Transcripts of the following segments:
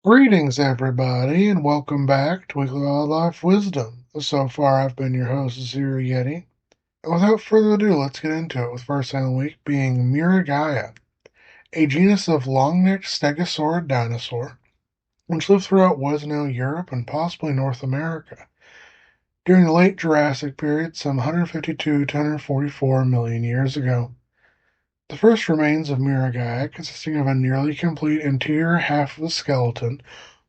Greetings, everybody, and welcome back to Weekly Wildlife Wisdom. So far, I've been your host, Zero Yeti. And without further ado, let's get into it with first thing of the week being Miragaia, a genus of long-necked stegosaurid dinosaur, which lived throughout what is now Europe and possibly North America. During the late Jurassic period, some 152 to 144 million years ago. The first remains of Miragaia, consisting of a nearly complete interior half of the skeleton,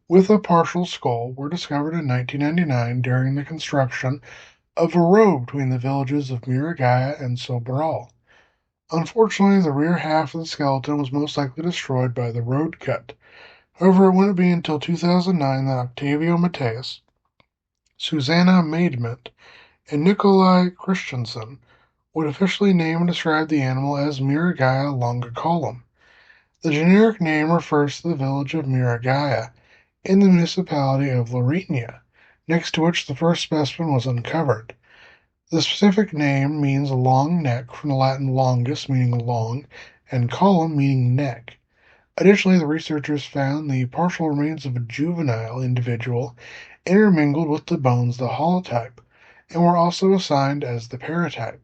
with a partial skull, were discovered in 1999 during the construction of a road between the villages of Miragaia and Sobral. Unfortunately, the rear half of the skeleton was most likely destroyed by the road cut. However, it wouldn't be until 2009 that Octavio Mateus, Susanna Maidment, and Nikolai Christensen would officially name and describe the animal as Miragaia longicolum. The generic name refers to the village of Miragaia in the municipality of Lourinhã, next to which the first specimen was uncovered. The specific name means long neck from the Latin longus, meaning long, and column, meaning neck. Additionally, the researchers found the partial remains of a juvenile individual intermingled with the bones of the holotype, and were also assigned as the paratype.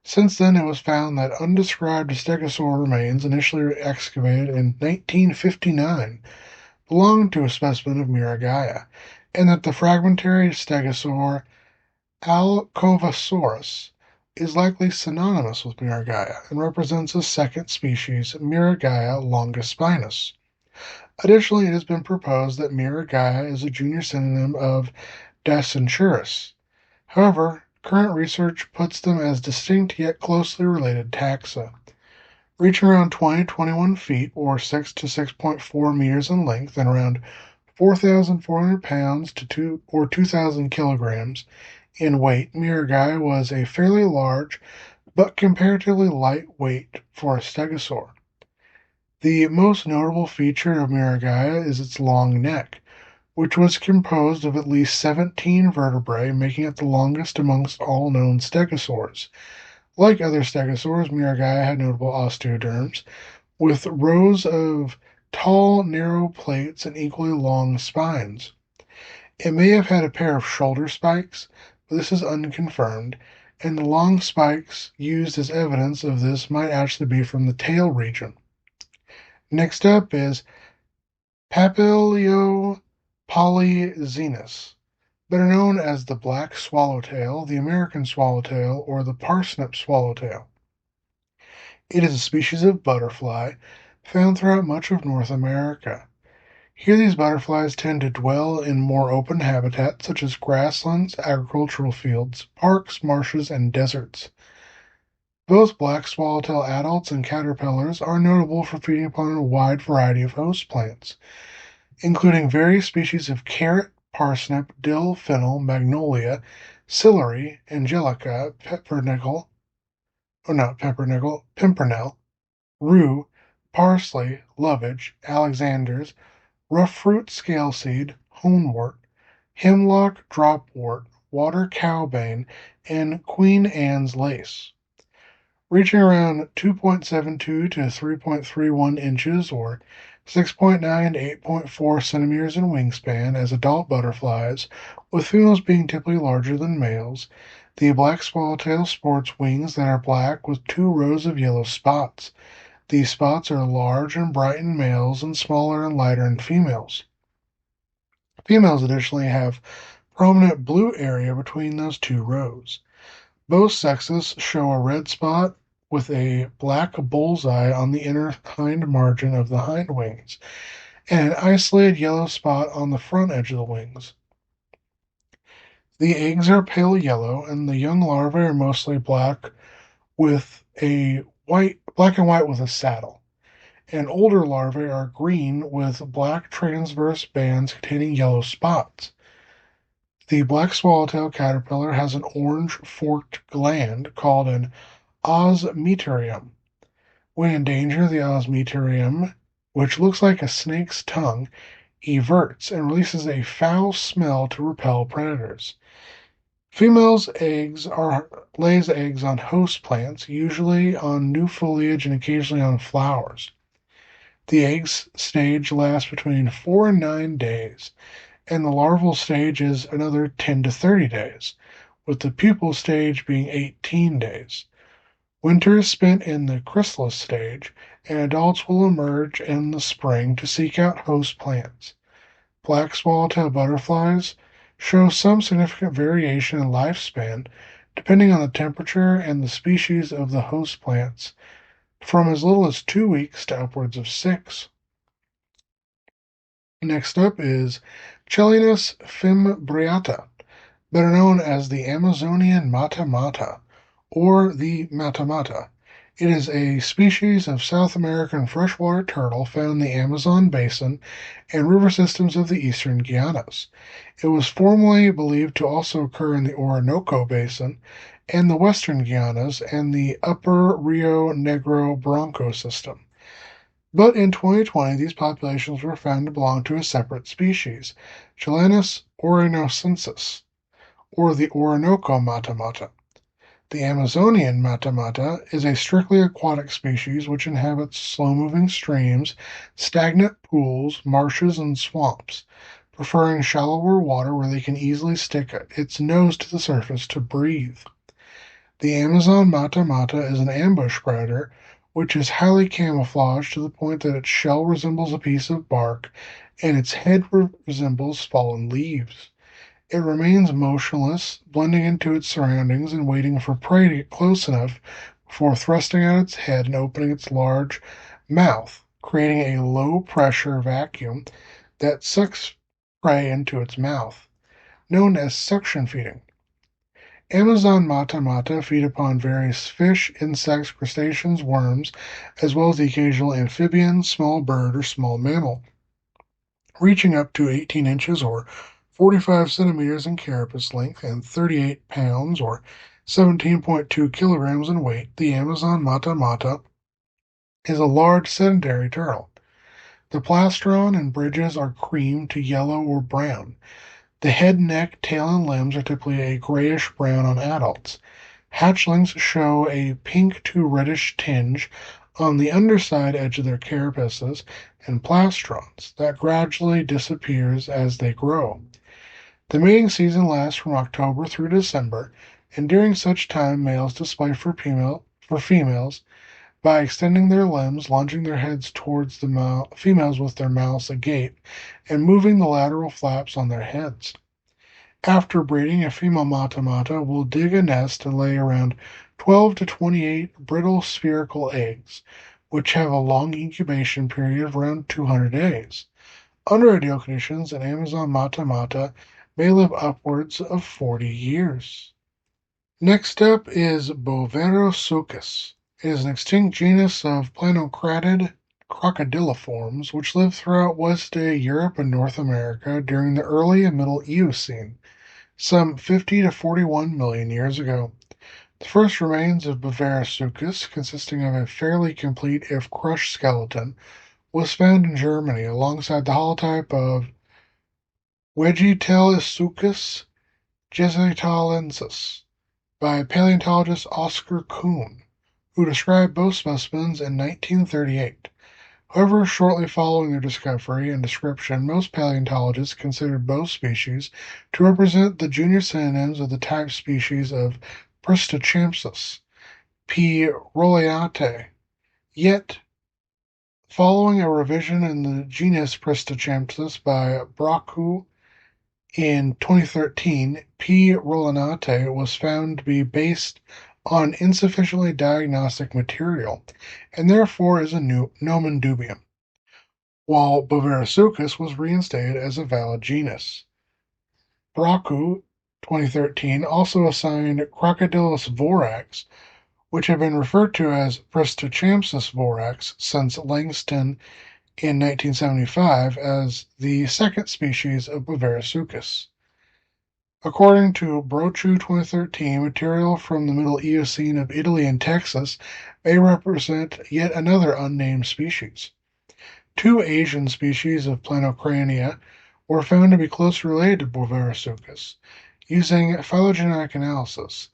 Since then, it was found that undescribed stegosaur remains, initially excavated in 1959, belonged to a specimen of Miragaia, and that the fragmentary stegosaur Alcovasaurus is likely synonymous with Miragaia and represents a second species, Miragaia longispinus. Additionally, it has been proposed that Miragaia is a junior synonym of Dacenturus. However, current research puts them as distinct yet closely related taxa. Reaching around 20 to 21 feet, or 6 to 6.4 meters in length, and around 4,400 pounds to 2,000 kilograms in weight, Miragaia was a fairly large but comparatively light weight for a stegosaur. The most notable feature of Miragaia is its long neck, which was composed of at least 17 vertebrae, making it the longest amongst all known stegosaurs. Like other stegosaurs, Miragaia had notable osteoderms, with rows of tall, narrow plates and equally long spines. It may have had a pair of shoulder spikes, but this is unconfirmed, and the long spikes used as evidence of this might actually be from the tail region. Next up is Papiliopolyzenus, better known as the black swallowtail, the American swallowtail, or the parsnip swallowtail. It is a species of butterfly found throughout much of North America. Here these butterflies tend to dwell in more open habitats such as grasslands, agricultural fields, parks, marshes, and deserts. Both black swallowtail adults and caterpillars are notable for feeding upon a wide variety of host plants, including various species of carrot, parsnip, dill, fennel, magnolia, celery, angelica, pimpernel, rue, parsley, lovage, Alexander's, rough-root scaleseed, honewort, hemlock dropwort, water cowbane, and Queen Anne's lace. Reaching around 2.72 to 3.31 inches or 6.9 to 8.4 centimeters in wingspan as adult butterflies, with females being typically larger than males, the black swallowtail sports wings that are black with 2 rows of yellow spots. These spots are large and bright in males and smaller and lighter in females. Females additionally have prominent blue area between those 2 rows. Both sexes show a red spot with a black bullseye on the inner hind margin of the hind wings, and an isolated yellow spot on the front edge of the wings. The eggs are pale yellow, and the young larvae are mostly black and white with a saddle. And older larvae are green with black transverse bands containing yellow spots. The black swallowtail caterpillar has an orange forked gland called an osmeterium. When in danger, the osmeterium, which looks like a snake's tongue, everts and releases a foul smell to repel predators. Females lays eggs on host plants, usually on new foliage and occasionally on flowers. The egg stage lasts between 4 and 9 days, and the larval stage is another 10 to 30 days, with the pupal stage being 18 days. Winter is spent in the chrysalis stage, and adults will emerge in the spring to seek out host plants. Black swallowtail butterflies show some significant variation in lifespan depending on the temperature and the species of the host plants, from as little as 2 weeks to upwards of 6. Next up is Chelinus fimbriata, better known as the Amazonian mata-mata, or the mata-mata. It is a species of South American freshwater turtle found in the Amazon basin and river systems of the eastern Guianas. It was formerly believed to also occur in the Orinoco basin and the western Guianas and the upper Rio Negro Branco system. But in 2020, these populations were found to belong to a separate species, Chilenus orinocensis, or the Orinoco mata-mata. The Amazonian mata-mata is a strictly aquatic species which inhabits slow-moving streams, stagnant pools, marshes, and swamps, preferring shallower water where they can easily stick its nose to the surface to breathe. The Amazon mata-mata is an ambush predator which is highly camouflaged to the point that its shell resembles a piece of bark and its head resembles fallen leaves. It remains motionless, blending into its surroundings and waiting for prey to get close enough before thrusting out its head and opening its large mouth, creating a low-pressure vacuum that sucks prey into its mouth, known as suction feeding. Amazon mata-mata feed upon various fish, insects, crustaceans, worms, as well as the occasional amphibian, small bird, or small mammal, reaching up to 18 inches or 45 centimeters in carapace length and 38 pounds or 17.2 kilograms in weight. The Amazon mata-mata is a large sedentary turtle. The plastron and bridges are cream to yellow or brown. The head, neck, tail, and limbs are typically a grayish-brown on adults. Hatchlings show a pink to reddish tinge on the underside edge of their carapaces and plastrons that gradually disappears as they grow. The mating season lasts from October through December, and during such time males display for females by extending their limbs, lunging their heads towards the females with their mouths agape, and moving the lateral flaps on their heads. After breeding, a female mata-mata will dig a nest and lay around 12 to 28 brittle spherical eggs, which have a long incubation period of around 200 days. Under ideal conditions, an Amazon mata-mata may live upwards of 40 years. Next up is Boverosuchus. It is an extinct genus of planocratid crocodiliforms which lived throughout West Europe and North America during the early and middle Eocene, some 50 to 41 million years ago. The first remains of Boverosuchus, consisting of a fairly complete if crushed skeleton, was found in Germany alongside the holotype of Vegetalisuchus jesuitalensis by paleontologist Oscar Kuhn, who described both specimens in 1938. However, shortly following their discovery and description, most paleontologists considered both species to represent the junior synonyms of the type species of Pristochampsus, P. rolleate. Yet, following a revision in the genus Pristochampsus by Brockou in 2013, P. rolleate was found to be based on insufficiently diagnostic material, and therefore is a new nomen dubium, while Boverosuchus was reinstated as a valid genus. Brockou, 2013, also assigned Crocodylus vorax, which had been referred to as Pristochampsus vorax since Langston in 1975, as the second species of Boverosuchus. According to Brockou 2013, material from the Middle Eocene of Italy and Texas may represent yet another unnamed species. Two Asian species of Planocrania were found to be closely related to Boverosuchus using phylogenetic analysis.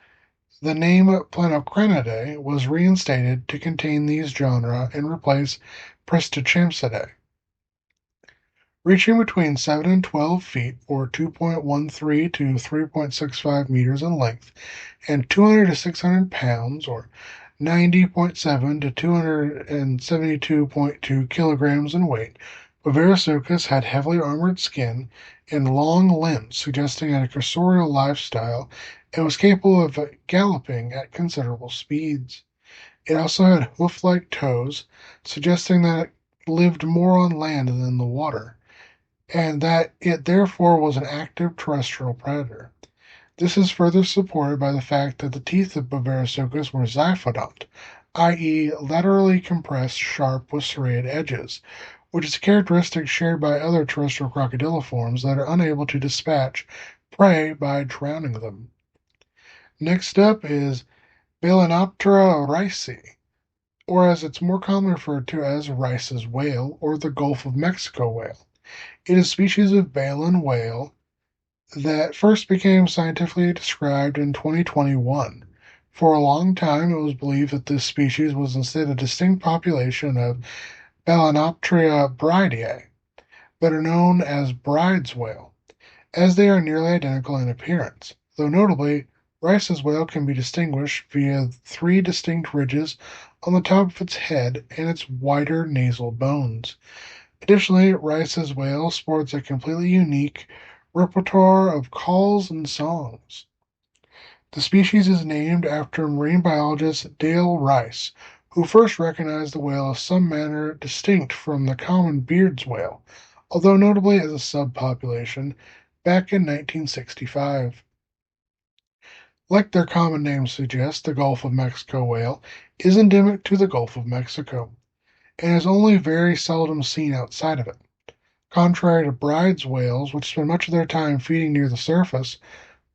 The name Planocrinidae was reinstated to contain these genera and replace Pristochimsidae. Reaching between 7 and 12 feet, or 2.13 to 3.65 meters in length, and 200 to 600 pounds, or 90.7 to 272.2 kilograms in weight, Bavirasuchus had heavily armored skin and long limbs, suggesting a cursorial lifestyle, and was capable of galloping at considerable speeds. It also had hoof-like toes, suggesting that it lived more on land than in the water, and that it therefore was an active terrestrial predator. This is further supported by the fact that the teeth of Bavirasuchus were zyphodont, i.e., laterally compressed, sharp, with serrated edges, which is a characteristic shared by other terrestrial crocodiliforms that are unable to dispatch prey by drowning them. Next up is Balænoptera rici, or as it's more commonly referred to as Rice's whale, or the Gulf of Mexico whale. It is a species of baleen whale that first became scientifically described in 2021. For a long time, it was believed that this species was instead a distinct population of Balænoptera brideae, better known as Bride's whale, as they are nearly identical in appearance, though notably, Rice's whale can be distinguished via three distinct ridges on the top of its head and its wider nasal bones. Additionally, Rice's whale sports a completely unique repertoire of calls and songs. The species is named after marine biologist Dale Rice, who first recognized the whale as some manner distinct from the common Beard's whale, although notably as a subpopulation, back in 1965. Like their common name suggests, the Gulf of Mexico whale is endemic to the Gulf of Mexico, and is only very seldom seen outside of it. Contrary to Bride's whales, which spend much of their time feeding near the surface,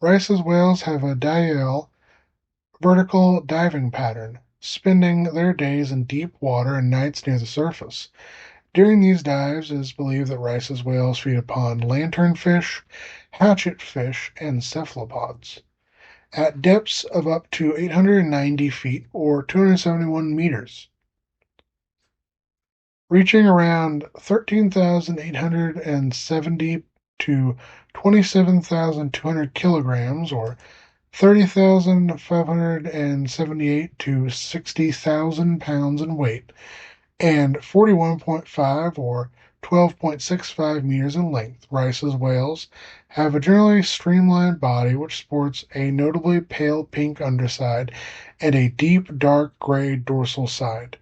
Rice's whales have a diel vertical diving pattern, spending their days in deep water and nights near the surface. During these dives, it is believed that Rice's whales feed upon lanternfish, hatchetfish, and cephalopods. At depths of up to 890 feet or 271 meters, reaching around 13,870 to 27,200 kilograms, or 30,578 to 60,000 pounds in weight, and 41.5 or 12.65 meters in length. Rice's whales have a generally streamlined body which sports a notably pale pink underside and a deep dark gray dorsal side.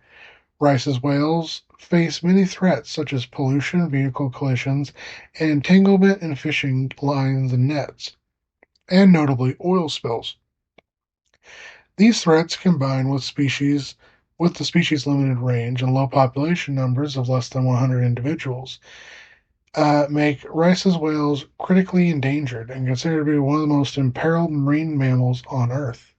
Rice's whales face many threats such as pollution, vehicle collisions, and entanglement in fishing lines and nets, and notably oil spills. These threats, combined with the species' limited range and low population numbers of less than 100 individuals, make Rice's whales critically endangered and considered to be one of the most imperiled marine mammals on Earth.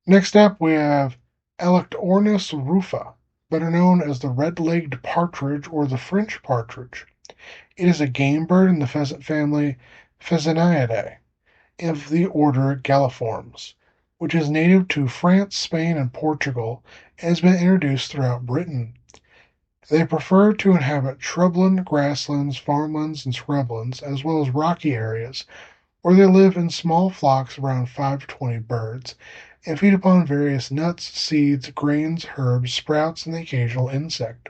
Next up, we have Alectornis rufa, better known as the red-legged partridge or the French partridge. It is a game bird in the pheasant family Pheasantinidae of the order Galliformes, which is native to France, Spain, and Portugal, and has been introduced throughout Britain. They prefer to inhabit shrubland, grasslands, farmlands, and scrublands, as well as rocky areas, where they live in small flocks of around 5 to 20 birds, and feed upon various nuts, seeds, grains, herbs, sprouts, and the occasional insect.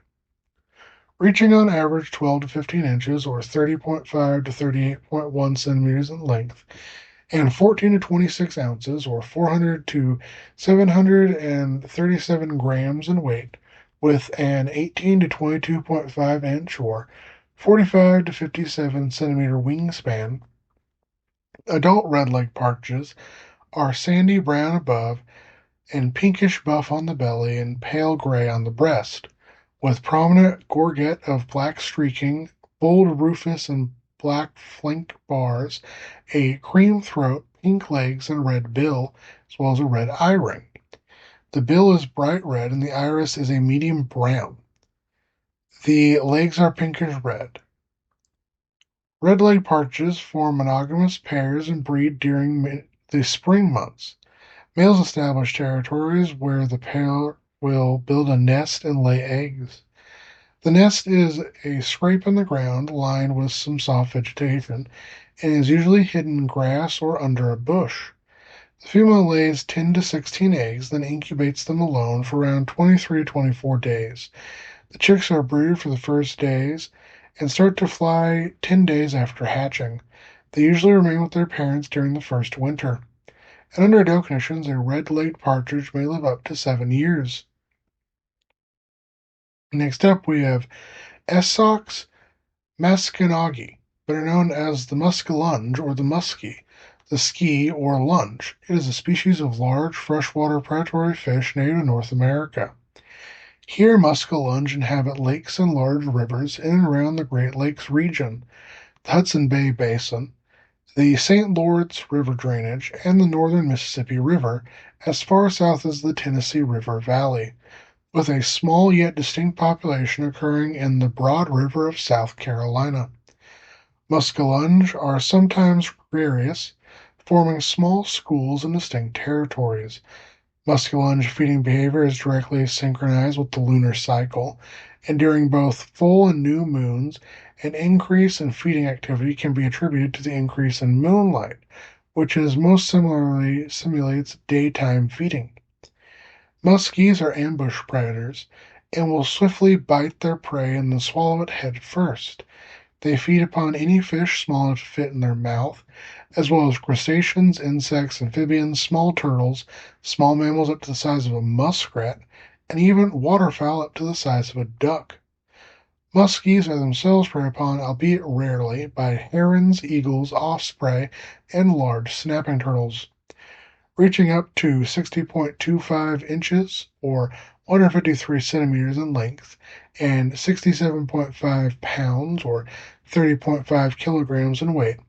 Reaching on average 12 to 15 inches, or 30.5 to 38.1 centimeters in length, and 14 to 26 ounces, or 400 to 737 grams in weight, with an 18 to 22.5 inch, or 45 to 57 centimeter wingspan. Adult red-legged partridges are sandy brown above and pinkish buff on the belly and pale gray on the breast, with prominent gorget of black streaking, bold rufous and black flank bars, a cream throat, pink legs, and red bill, as well as a red eye ring. The bill is bright red and the iris is a medium brown. The legs are pinkish red. Red-legged partridges form monogamous pairs and breed during the spring months. Males establish territories where the pair will build a nest and lay eggs. The nest is a scrape in the ground lined with some soft vegetation and is usually hidden in grass or under a bush. The female lays 10 to 16 eggs, then incubates them alone for around 23 to 24 days. The chicks are brooded for the first days and start to fly 10 days after hatching. They usually remain with their parents during the first winter. And under ideal conditions, a red-legged partridge may live up to 7 years. Next up, we have Essox Maskinagi, better known as the muskellunge or the muskie, the ski or lunge. It is a species of large freshwater predatory fish native to North America. Here, muskellunge inhabit lakes and large rivers in and around the Great Lakes region, the Hudson Bay Basin, the St. Lawrence River drainage, and the northern Mississippi River, as far south as the Tennessee River Valley, with a small yet distinct population occurring in the Broad River of South Carolina. Muskellunge are sometimes gregarious, forming small schools in distinct territories. Muskellunge feeding behavior is directly synchronized with the lunar cycle, and during both full and new moons, an increase in feeding activity can be attributed to the increase in moonlight, which is most similarly simulates daytime feeding. Muskies are ambush predators and will swiftly bite their prey and then swallow it head first. They feed upon any fish small enough to fit in their mouth, as well as crustaceans, insects, amphibians, small turtles, small mammals up to the size of a muskrat, and even waterfowl up to the size of a duck. Muskies are themselves preyed upon, albeit rarely, by herons, eagles, osprey, and large snapping turtles, reaching up to 60.25 inches or 153 centimeters in length and 67.5 pounds or 30.5 kilograms in weight.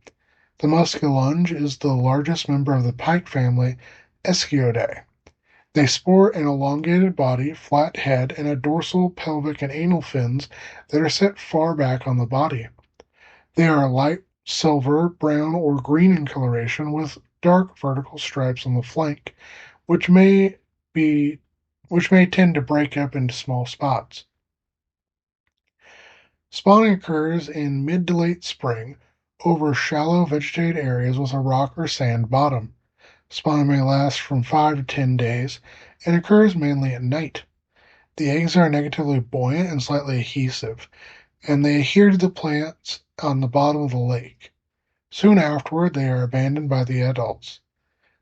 The muskellunge is the largest member of the pike family Eschiodidae. They sport an elongated body, flat head, and a dorsal, pelvic, and anal fins that are set far back on the body. They are light silver, brown, or green in coloration with dark vertical stripes on the flank, which may be which may tend to break up into small spots. Spawning occurs in mid to late spring over shallow vegetated areas with a rock or sand bottom. Spawning may last from 5 to 10 days and occurs mainly at night. The eggs are negatively buoyant and slightly adhesive, and they adhere to the plants on the bottom of the lake. Soon afterward, they are abandoned by the adults.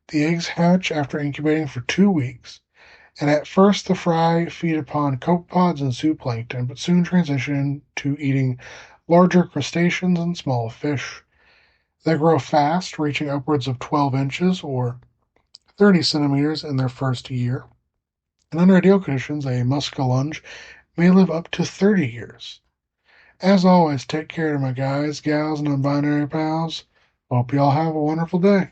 The eggs hatch after incubating for 2 weeks, and at first the fry feed upon copepods and zooplankton, but soon transition to eating larger crustaceans and small fish. They grow fast, reaching upwards of 12 inches or 30 centimeters in their first year. And under ideal conditions, a muskellunge may live up to 30 years. As always, take care of my guys, gals, and non-binary pals. Hope y'all have a wonderful day.